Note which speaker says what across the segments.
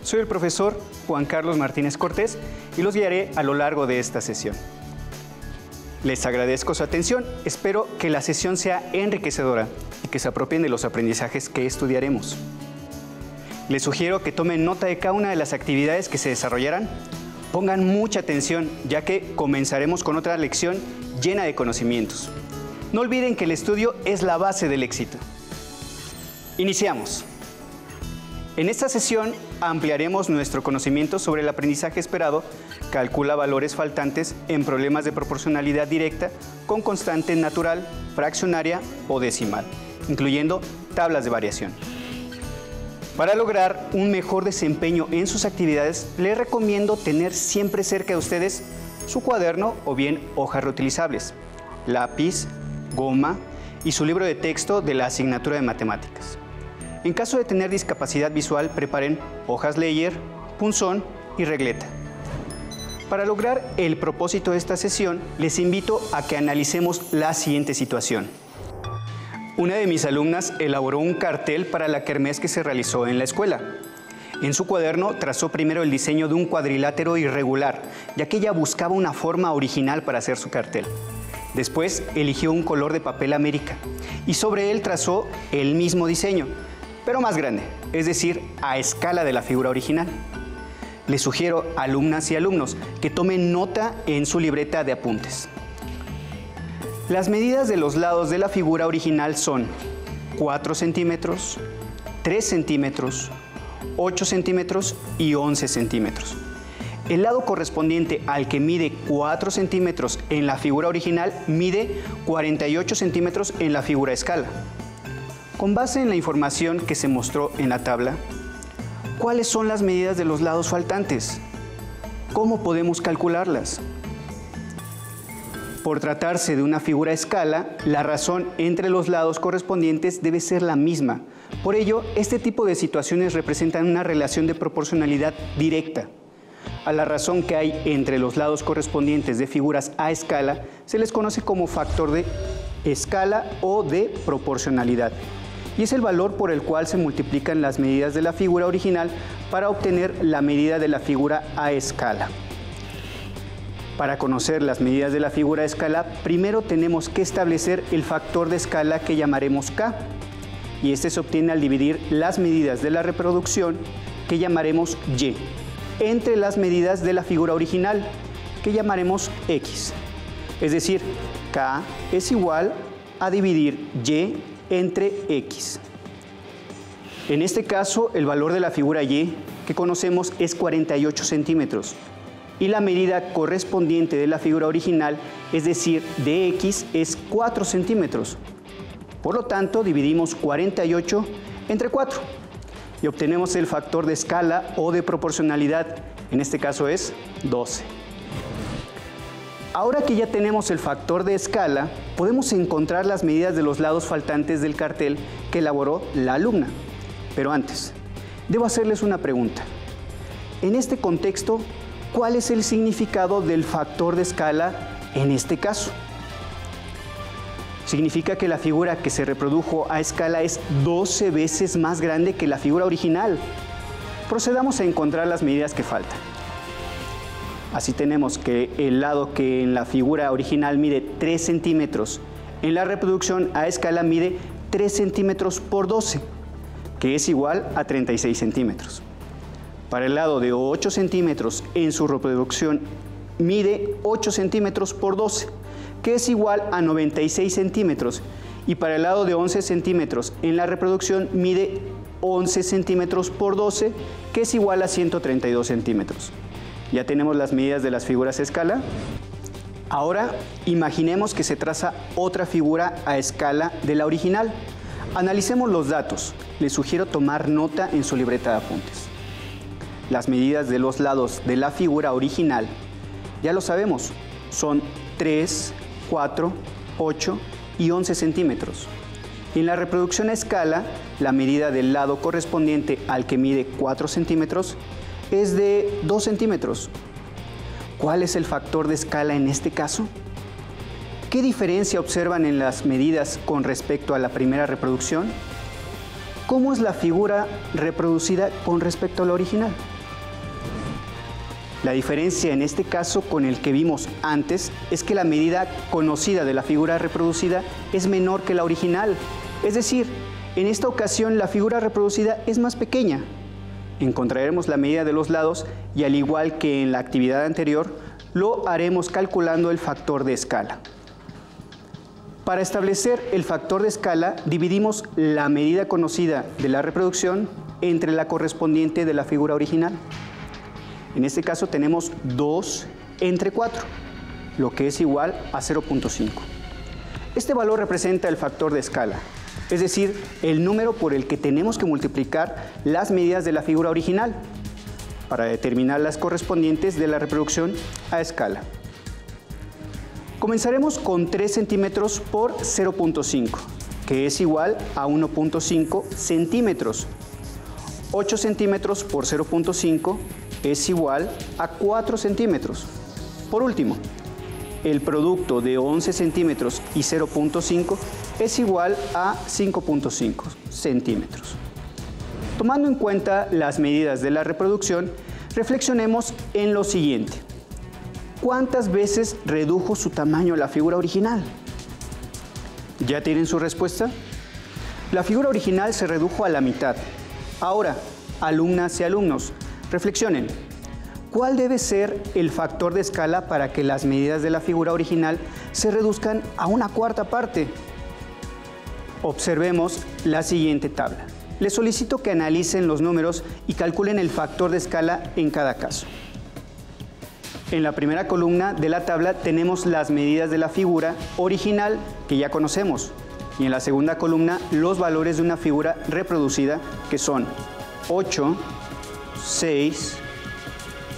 Speaker 1: Soy el profesor Juan Carlos Martínez Cortés y los guiaré a lo largo de esta sesión. Les agradezco su atención, espero que la sesión sea enriquecedora y que se apropien de los aprendizajes que estudiaremos. Les sugiero que tomen nota de cada una de las actividades que se desarrollarán. Pongan mucha atención, ya que comenzaremos con otra lección llena de conocimientos. No olviden que el estudio es la base del éxito. Iniciamos. En esta sesión ampliaremos nuestro conocimiento sobre el aprendizaje esperado. Calcula valores faltantes en problemas de proporcionalidad directa con constante natural, fraccionaria o decimal, incluyendo tablas de variación. Para lograr un mejor desempeño en sus actividades, les recomiendo tener siempre cerca de ustedes su cuaderno o bien hojas reutilizables, lápiz, goma y su libro de texto de la asignatura de matemáticas. En caso de tener discapacidad visual, preparen hojas Leyer, punzón y regleta. Para lograr el propósito de esta sesión, les invito a que analicemos la siguiente situación. Una de mis alumnas elaboró un cartel para la kermés que se realizó en la escuela. En su cuaderno trazó primero el diseño de un cuadrilátero irregular, ya que ella buscaba una forma original para hacer su cartel. Después eligió un color de papel América y sobre él trazó el mismo diseño, pero más grande, es decir, a escala de la figura original. Les sugiero, alumnas y alumnos, que tomen nota en su libreta de apuntes. Las medidas de los lados de la figura original son 4 centímetros, 3 centímetros, 8 centímetros y 11 centímetros. El lado correspondiente al que mide 4 centímetros en la figura original mide 48 centímetros en la figura a escala. Con base en la información que se mostró en la tabla, ¿cuáles son las medidas de los lados faltantes? ¿Cómo podemos calcularlas? Por tratarse de una figura a escala, la razón entre los lados correspondientes debe ser la misma. Por ello, este tipo de situaciones representan una relación de proporcionalidad directa. A la razón que hay entre los lados correspondientes de figuras a escala se les conoce como factor de escala o de proporcionalidad, y es el valor por el cual se multiplican las medidas de la figura original para obtener la medida de la figura a escala. Para conocer las medidas de la figura a escala, primero tenemos que establecer el factor de escala que llamaremos K, y este se obtiene al dividir las medidas de la reproducción, que llamaremos Y, entre las medidas de la figura original, que llamaremos X. Es decir, K es igual a dividir Y entre X. En este caso, el valor de la figura Y que conocemos es 48 centímetros y la medida correspondiente de la figura original, es decir, de X, es 4 centímetros. Por lo tanto, dividimos 48 entre 4 y obtenemos el factor de escala o de proporcionalidad, en este caso es 12. Ahora que ya tenemos el factor de escala, podemos encontrar las medidas de los lados faltantes del cartel que elaboró la alumna. Pero antes, debo hacerles una pregunta. En este contexto, ¿cuál es el significado del factor de escala en este caso? Significa que la figura que se reprodujo a escala es 12 veces más grande que la figura original. Procedamos a encontrar las medidas que faltan. Así tenemos que el lado que en la figura original mide 3 centímetros, en la reproducción a escala mide 3 centímetros por 12, que es igual a 36 centímetros. Para el lado de 8 centímetros en su reproducción mide 8 centímetros por 12, que es igual a 96 centímetros. Y para el lado de 11 centímetros en la reproducción mide 11 centímetros por 12, que es igual a 132 centímetros. ¿Ya tenemos las medidas de las figuras a escala? Ahora, imaginemos que se traza otra figura a escala de la original. Analicemos los datos. Les sugiero tomar nota en su libreta de apuntes. Las medidas de los lados de la figura original, ya lo sabemos, son 3, 4, 8 y 11 centímetros. En la reproducción a escala, la medida del lado correspondiente al que mide 4 centímetros es de 2 centímetros. ¿Cuál es el factor de escala en este caso? ¿Qué diferencia observan en las medidas con respecto a la primera reproducción? ¿Cómo es la figura reproducida con respecto a la original? La diferencia en este caso con el que vimos antes es que la medida conocida de la figura reproducida es menor que la original. Es decir, en esta ocasión la figura reproducida es más pequeña. Encontraremos la medida de los lados y, al igual que en la actividad anterior, lo haremos calculando el factor de escala. Para establecer el factor de escala, dividimos la medida conocida de la reproducción entre la correspondiente de la figura original. En este caso tenemos 2 entre 4, lo que es igual a 0.5. Este valor representa el factor de escala, es decir, el número por el que tenemos que multiplicar las medidas de la figura original para determinar las correspondientes de la reproducción a escala. Comenzaremos con 3 centímetros por 0.5, que es igual a 1.5 centímetros. 8 centímetros por 0.5 es igual a 4 centímetros. Por último, el producto de 11 centímetros y 0.5 es igual a 5.5 centímetros. Tomando en cuenta las medidas de la reproducción, reflexionemos en lo siguiente. ¿Cuántas veces redujo su tamaño la figura original? ¿Ya tienen su respuesta? La figura original se redujo a la mitad. Ahora, alumnas y alumnos, reflexionen. ¿Cuál debe ser el factor de escala para que las medidas de la figura original se reduzcan a una cuarta parte? Observemos la siguiente tabla. Les solicito que analicen los números y calculen el factor de escala en cada caso. En la primera columna de la tabla tenemos las medidas de la figura original que ya conocemos, y en la segunda columna los valores de una figura reproducida, que son 8, 6,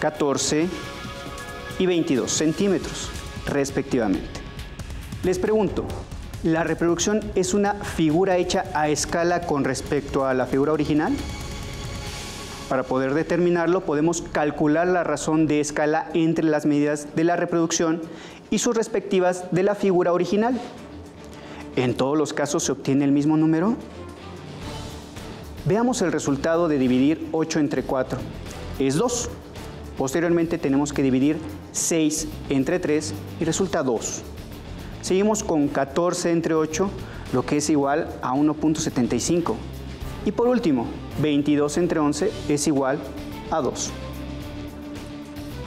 Speaker 1: 14 y 22 centímetros, respectivamente. Les pregunto, ¿la reproducción es una figura hecha a escala con respecto a la figura original? Para poder determinarlo, podemos calcular la razón de escala entre las medidas de la reproducción y sus respectivas de la figura original. ¿En todos los casos se obtiene el mismo número? Veamos el resultado de dividir 8 entre 4. Es 2. Posteriormente tenemos que dividir 6 entre 3 y resulta 2. Seguimos con 14 entre 8, lo que es igual a 1.75. Y por último, 22 entre 11 es igual a 2.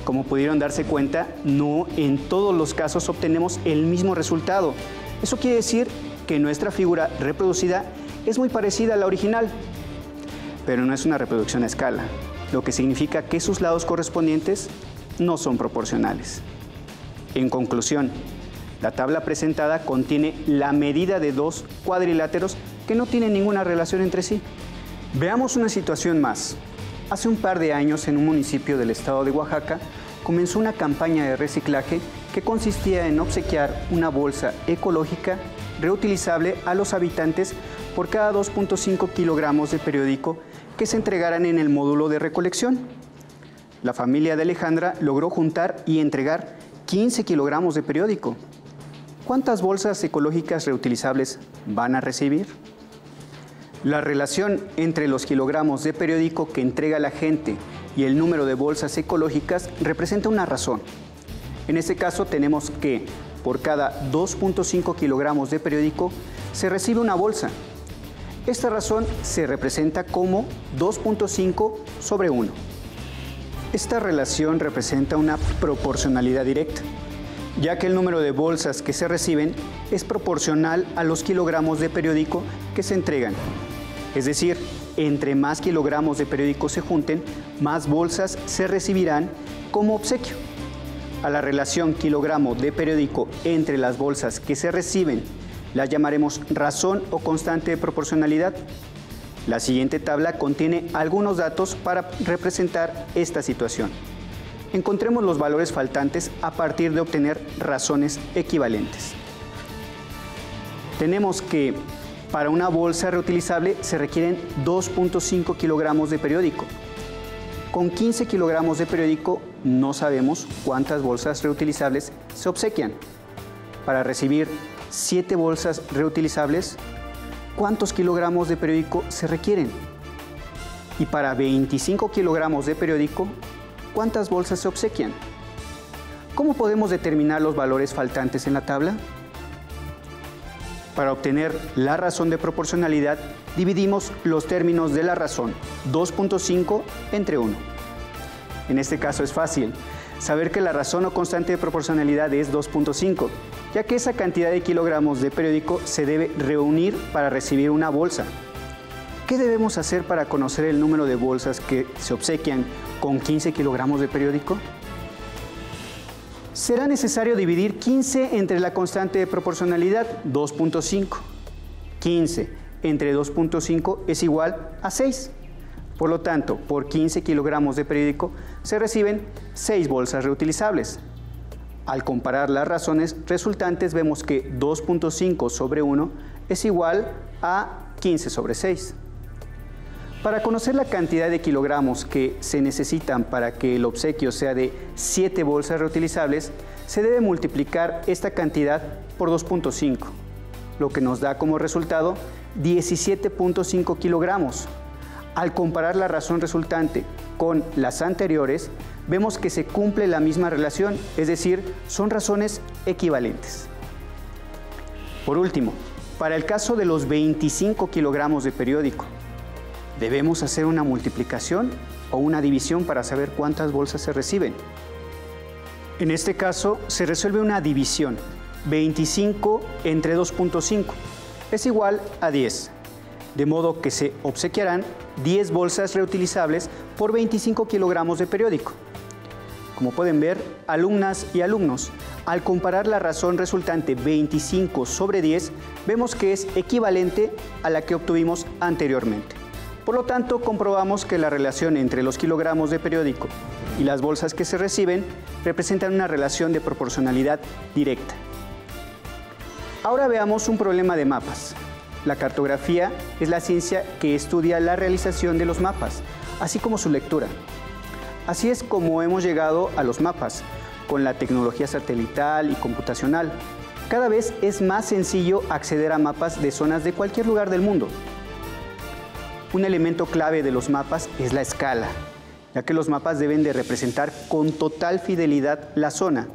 Speaker 1: Como pudieron darse cuenta, no en todos los casos obtenemos el mismo resultado. Eso quiere decir que nuestra figura reproducida es muy parecida a la original, pero no es una reproducción a escala, lo que significa que sus lados correspondientes no son proporcionales. En conclusión, la tabla presentada contiene la medida de dos cuadriláteros que no tienen ninguna relación entre sí. Veamos una situación más. Hace un par de años, en un municipio del estado de Oaxaca, comenzó una campaña de reciclaje que consistía en obsequiar una bolsa ecológica reutilizable a los habitantes por cada 2.5 kilogramos de periódico que se entregaran en el módulo de recolección. La familia de Alejandra logró juntar y entregar 15 kilogramos de periódico. ¿Cuántas bolsas ecológicas reutilizables van a recibir? La relación entre los kilogramos de periódico que entrega la gente y el número de bolsas ecológicas representa una razón. En este caso tenemos que por cada 2.5 kilogramos de periódico se recibe una bolsa. Esta razón se representa como 2.5 sobre 1. Esta relación representa una proporcionalidad directa, ya que el número de bolsas que se reciben es proporcional a los kilogramos de periódico que se entregan. Es decir, entre más kilogramos de periódico se junten, más bolsas se recibirán como obsequio. A la relación kilogramo de periódico entre las bolsas que se reciben la llamaremos razón o constante de proporcionalidad. La siguiente tabla contiene algunos datos para representar esta situación. Encontremos los valores faltantes a partir de obtener razones equivalentes. Tenemos que para una bolsa reutilizable se requieren 2.5 kilogramos de periódico. Con 15 kilogramos de periódico no sabemos cuántas bolsas reutilizables se obsequian. Para recibir 7 bolsas reutilizables, ¿cuántos kilogramos de periódico se requieren? Y para 25 kilogramos de periódico, cuántas bolsas se obsequian. ¿Cómo podemos determinar los valores faltantes en la tabla? Para obtener la razón de proporcionalidad, dividimos los términos de la razón 2.5 entre 1. En este caso es fácil saber que la razón o constante de proporcionalidad es 2.5, ya que esa cantidad de kilogramos de periódico se debe reunir para recibir una bolsa. ¿Qué debemos hacer para conocer el número de bolsas que se obsequian con 15 kilogramos de periódico? Será necesario dividir 15 entre la constante de proporcionalidad 2.5. 15 entre 2.5 es igual a 6. Por lo tanto, por 15 kilogramos de periódico se reciben 6 bolsas reutilizables. Al comparar las razones resultantes vemos que 2.5 sobre 1 es igual a 15 sobre 6. Para conocer la cantidad de kilogramos que se necesitan para que el obsequio sea de 7 bolsas reutilizables, se debe multiplicar esta cantidad por 2.5, lo que nos da como resultado 17.5 kilogramos. Al comparar la razón resultante con las anteriores, vemos que se cumple la misma relación, es decir, son razones equivalentes. Por último, para el caso de los 25 kilogramos de periódico, ¿debemos hacer una multiplicación o una división para saber cuántas bolsas se reciben? En este caso, se resuelve una división. 25 entre 2.5 es igual a 10. De modo que se obsequiarán 10 bolsas reutilizables por 25 kilogramos de periódico. Como pueden ver, alumnas y alumnos, al comparar la razón resultante 25 sobre 10, vemos que es equivalente a la que obtuvimos anteriormente. Por lo tanto, comprobamos que la relación entre los kilogramos de periódico y las bolsas que se reciben representan una relación de proporcionalidad directa. Ahora veamos un problema de mapas. La cartografía es la ciencia que estudia la realización de los mapas, así como su lectura. Así es como hemos llegado a los mapas, con la tecnología satelital y computacional. Cada vez es más sencillo acceder a mapas de zonas de cualquier lugar del mundo. Un elemento clave de los mapas es la escala, ya que los mapas deben de representar con total fidelidad la zona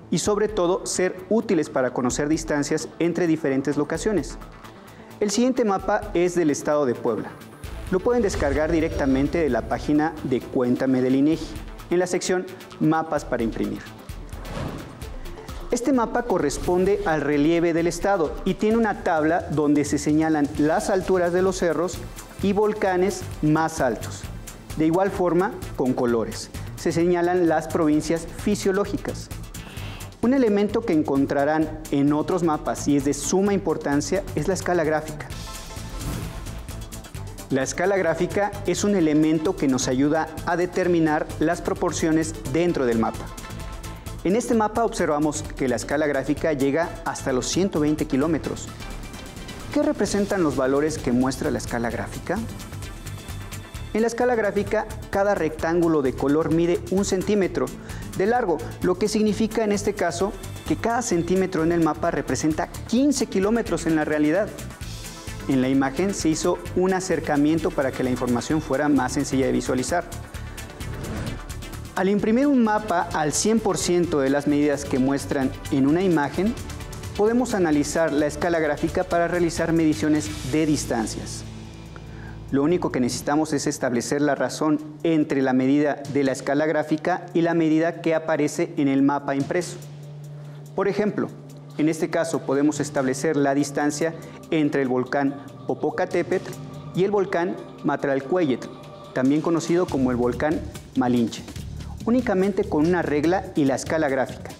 Speaker 1: y sobre todo ser útiles para conocer distancias entre diferentes locaciones. El siguiente mapa es del estado de Puebla. Lo pueden descargar directamente de la página de Cuéntame del INEGI, en la sección Mapas para imprimir. Este mapa corresponde al relieve del estado y tiene una tabla donde se señalan las alturas de los cerros y volcanes más altos. De igual forma, con colores, se señalan las provincias fisiológicas. Un elemento que encontrarán en otros mapas y es de suma importancia es la escala gráfica. La escala gráfica es un elemento que nos ayuda a determinar las proporciones dentro del mapa. En este mapa observamos que la escala gráfica llega hasta los 120 kilómetros. ¿Qué representan los valores que muestra la escala gráfica? En la escala gráfica, cada rectángulo de color mide 1 centímetro de largo, lo que significa en este caso que cada centímetro en el mapa representa 15 kilómetros en la realidad. En la imagen se hizo un acercamiento para que la información fuera más sencilla de visualizar. Al imprimir un mapa al 100% de las medidas que muestran en una imagen, podemos analizar la escala gráfica para realizar mediciones de distancias. Lo único que necesitamos es establecer la razón entre la medida de la escala gráfica y la medida que aparece en el mapa impreso. Por ejemplo, en este caso podemos establecer la distancia entre el volcán Popocatépetl y el volcán Matralcueyetl, también conocido como el volcán Malinche, únicamente con una regla y la escala gráfica.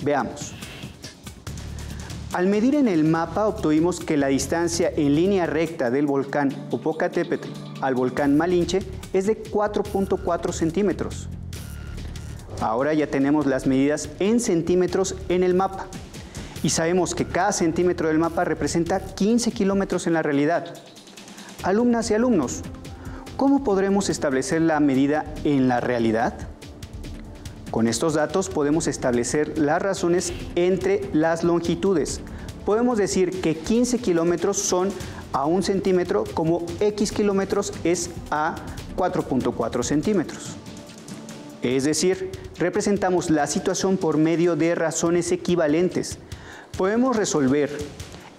Speaker 1: Veamos. Al medir en el mapa obtuvimos que la distancia en línea recta del volcán Popocatépetl al volcán Malinche es de 4.4 centímetros. Ahora ya tenemos las medidas en centímetros en el mapa y sabemos que cada centímetro del mapa representa 15 kilómetros en la realidad. Alumnas y alumnos, ¿cómo podremos establecer la medida en la realidad? Con estos datos podemos establecer las razones entre las longitudes. Podemos decir que 15 kilómetros son a 1 centímetro, como X kilómetros es a 4.4 centímetros. Es decir, representamos la situación por medio de razones equivalentes. Podemos resolver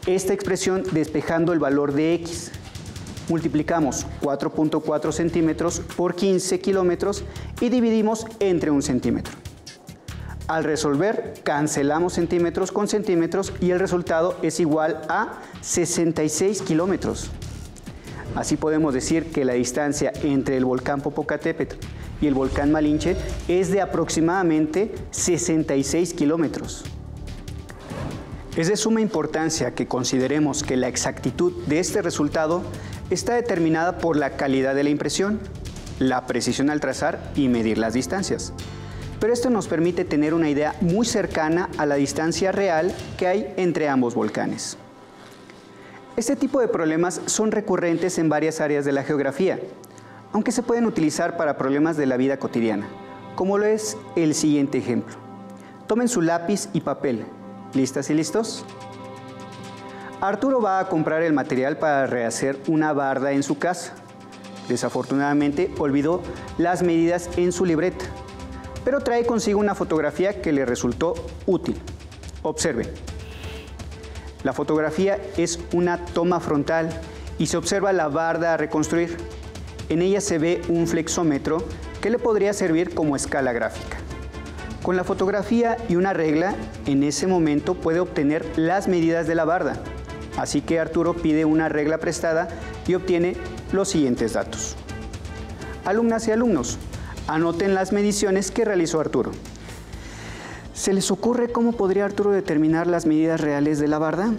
Speaker 1: esta expresión despejando el valor de x. Multiplicamos 4.4 centímetros por 15 kilómetros y dividimos entre 1 centímetro. Al resolver, cancelamos centímetros con centímetros y el resultado es igual a 66 kilómetros. Así podemos decir que la distancia entre el volcán Popocatépetl y el volcán Malinche es de aproximadamente 66 kilómetros. Es de suma importancia que consideremos que la exactitud de este resultado está determinada por la calidad de la impresión, la precisión al trazar y medir las distancias. Pero esto nos permite tener una idea muy cercana a la distancia real que hay entre ambos volcanes. Este tipo de problemas son recurrentes en varias áreas de la geografía, aunque se pueden utilizar para problemas de la vida cotidiana, como lo es el siguiente ejemplo. Tomen su lápiz y papel. ¿Listas y listos? Arturo va a comprar el material para rehacer una barda en su casa. Desafortunadamente olvidó las medidas en su libreta, pero trae consigo una fotografía que le resultó útil. Observe. La fotografía es una toma frontal y se observa la barda a reconstruir. En ella se ve un flexómetro que le podría servir como escala gráfica. Con la fotografía y una regla, en ese momento puede obtener las medidas de la barda. Así que Arturo pide una regla prestada y obtiene los siguientes datos. Alumnas y alumnos, anoten las mediciones que realizó Arturo. ¿Se les ocurre cómo podría Arturo determinar las medidas reales de la barda?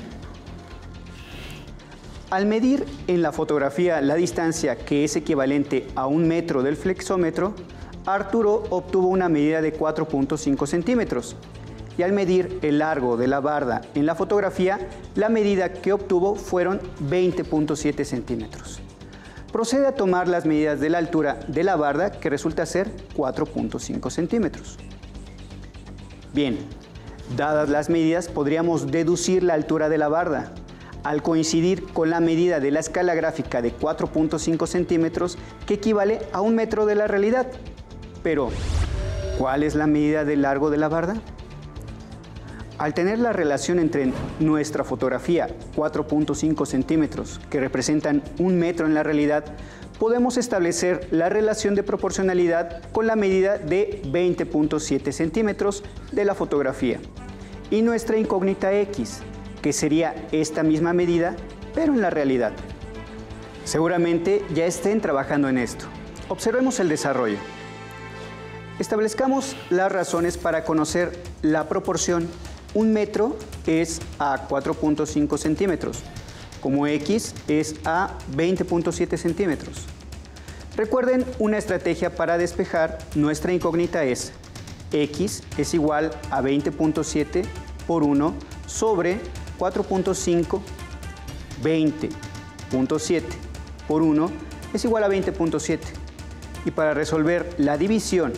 Speaker 1: Al medir en la fotografía la distancia que es equivalente a 1 metro del flexómetro, Arturo obtuvo una medida de 4.5 centímetros. Y al medir el largo de la barda en la fotografía, la medida que obtuvo fueron 20.7 centímetros. Procede a tomar las medidas de la altura de la barda, que resulta ser 4.5 centímetros. Bien, dadas las medidas, podríamos deducir la altura de la barda. Al coincidir con la medida de la escala gráfica de 4.5 centímetros, que equivale a 1 metro de la realidad. Pero, ¿cuál es la medida del largo de la barda? Al tener la relación entre nuestra fotografía, 4.5 centímetros, que representan 1 metro en la realidad, podemos establecer la relación de proporcionalidad con la medida de 20.7 centímetros de la fotografía y nuestra incógnita x, que sería esta misma medida, pero en la realidad. Seguramente ya estén trabajando en esto. Observemos el desarrollo. Establezcamos las razones para conocer la proporción 1 metro es a 4.5 centímetros, como x es a 20.7 centímetros. Recuerden, una estrategia para despejar nuestra incógnita es x es igual a 20.7 por 1 sobre 4.5, 20.7 por 1 es igual a 20.7. Y para resolver la división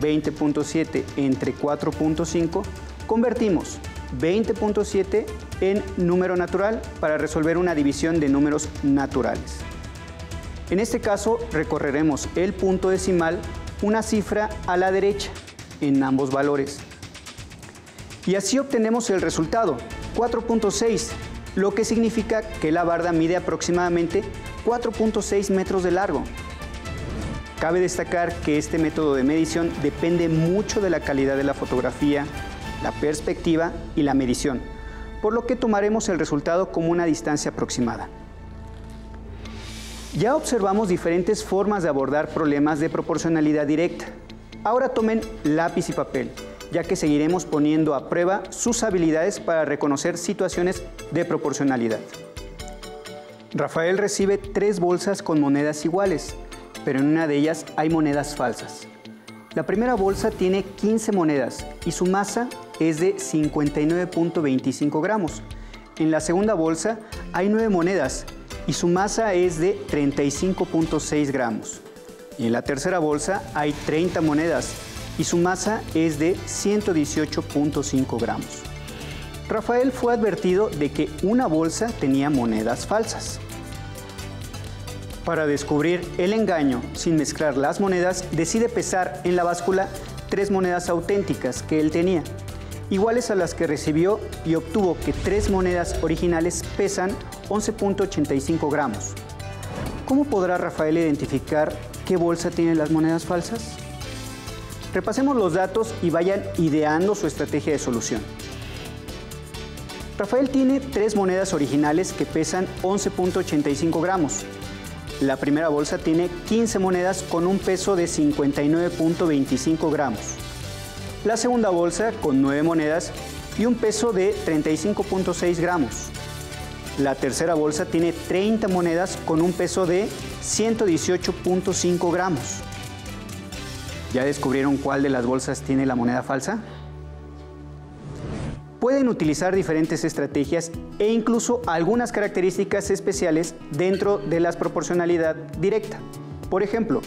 Speaker 1: 20.7 entre 4.5, convertimos 20.7 en número natural para resolver una división de números naturales. En este caso, recorreremos el punto decimal una cifra a la derecha en ambos valores. Y así obtenemos el resultado, 4.6, lo que significa que la barda mide aproximadamente 4.6 metros de largo. Cabe destacar que este método de medición depende mucho de la calidad de la fotografía, la perspectiva y la medición, por lo que tomaremos el resultado como una distancia aproximada. Ya observamos diferentes formas de abordar problemas de proporcionalidad directa. Ahora tomen lápiz y papel, ya que seguiremos poniendo a prueba sus habilidades para reconocer situaciones de proporcionalidad. Rafael recibe 3 bolsas con monedas iguales, pero en una de ellas hay monedas falsas. La primera bolsa tiene 15 monedas y su masa es de 59.25 gramos. En la segunda bolsa hay 9 monedas y su masa es de 35.6 gramos. Y en la tercera bolsa hay 30 monedas y su masa es de 118.5 gramos. Rafael fue advertido de que una bolsa tenía monedas falsas. Para descubrir el engaño sin mezclar las monedas, decide pesar en la báscula 3 monedas auténticas que él tenía, iguales a las que recibió, y obtuvo que 3 monedas originales pesan 11.85 gramos. ¿Cómo podrá Rafael identificar qué bolsa tiene las monedas falsas? Repasemos los datos y vayan ideando su estrategia de solución. Rafael tiene 3 monedas originales que pesan 11.85 gramos. La primera bolsa tiene 15 monedas con un peso de 59.25 gramos. La segunda bolsa con 9 monedas y un peso de 35.6 gramos. La tercera bolsa tiene 30 monedas con un peso de 118.5 gramos. ¿Ya descubrieron cuál de las bolsas tiene la moneda falsa? Pueden utilizar diferentes estrategias e incluso algunas características especiales dentro de la proporcionalidad directa. Por ejemplo,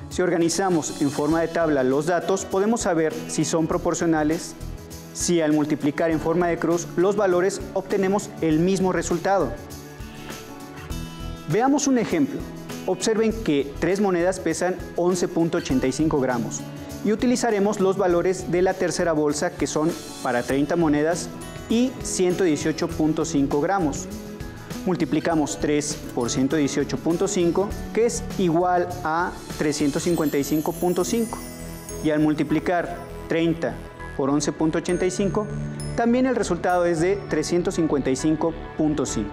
Speaker 1: si organizamos en forma de tabla los datos, podemos saber si son proporcionales, si al multiplicar en forma de cruz los valores obtenemos el mismo resultado. Veamos un ejemplo. Observen que 3 monedas pesan 11.85 gramos y utilizaremos los valores de la tercera bolsa, que son para 30 monedas y 118.5 gramos. Multiplicamos 3 por 118.5, que es igual a 355.5, y al multiplicar 30 por 11.85, también el resultado es de 355.5.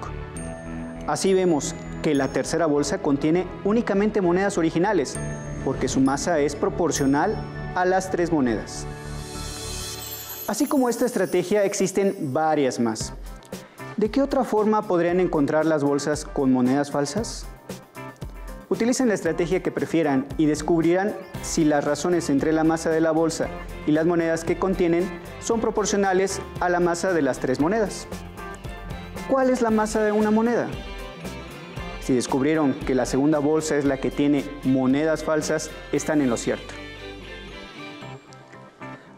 Speaker 1: Así vemos que la tercera bolsa contiene únicamente monedas originales, porque su masa es proporcional a las 3 monedas. Así como esta estrategia, existen varias más. ¿De qué otra forma podrían encontrar las bolsas con monedas falsas? Utilicen la estrategia que prefieran y descubrirán si las razones entre la masa de la bolsa y las monedas que contienen son proporcionales a la masa de las 3 monedas. ¿Cuál es la masa de una moneda? Si descubrieron que la segunda bolsa es la que tiene monedas falsas, están en lo cierto.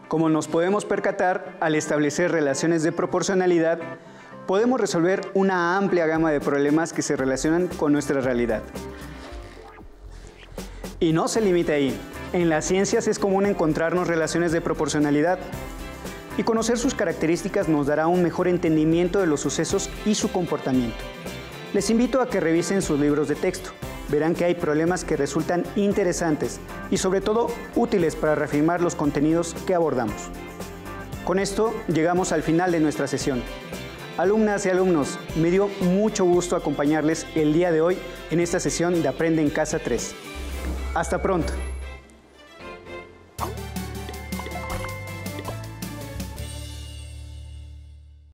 Speaker 1: Como nos podemos percatar, al establecer relaciones de proporcionalidad, podemos resolver una amplia gama de problemas que se relacionan con nuestra realidad. Y no se limita ahí. En las ciencias es común encontrarnos relaciones de proporcionalidad, y conocer sus características nos dará un mejor entendimiento de los sucesos y su comportamiento. Les invito a que revisen sus libros de texto. Verán que hay problemas que resultan interesantes y sobre todo útiles para reafirmar los contenidos que abordamos. Con esto llegamos al final de nuestra sesión. Alumnas y alumnos, me dio mucho gusto acompañarles el día de hoy en esta sesión de Aprende en Casa 3. Hasta pronto.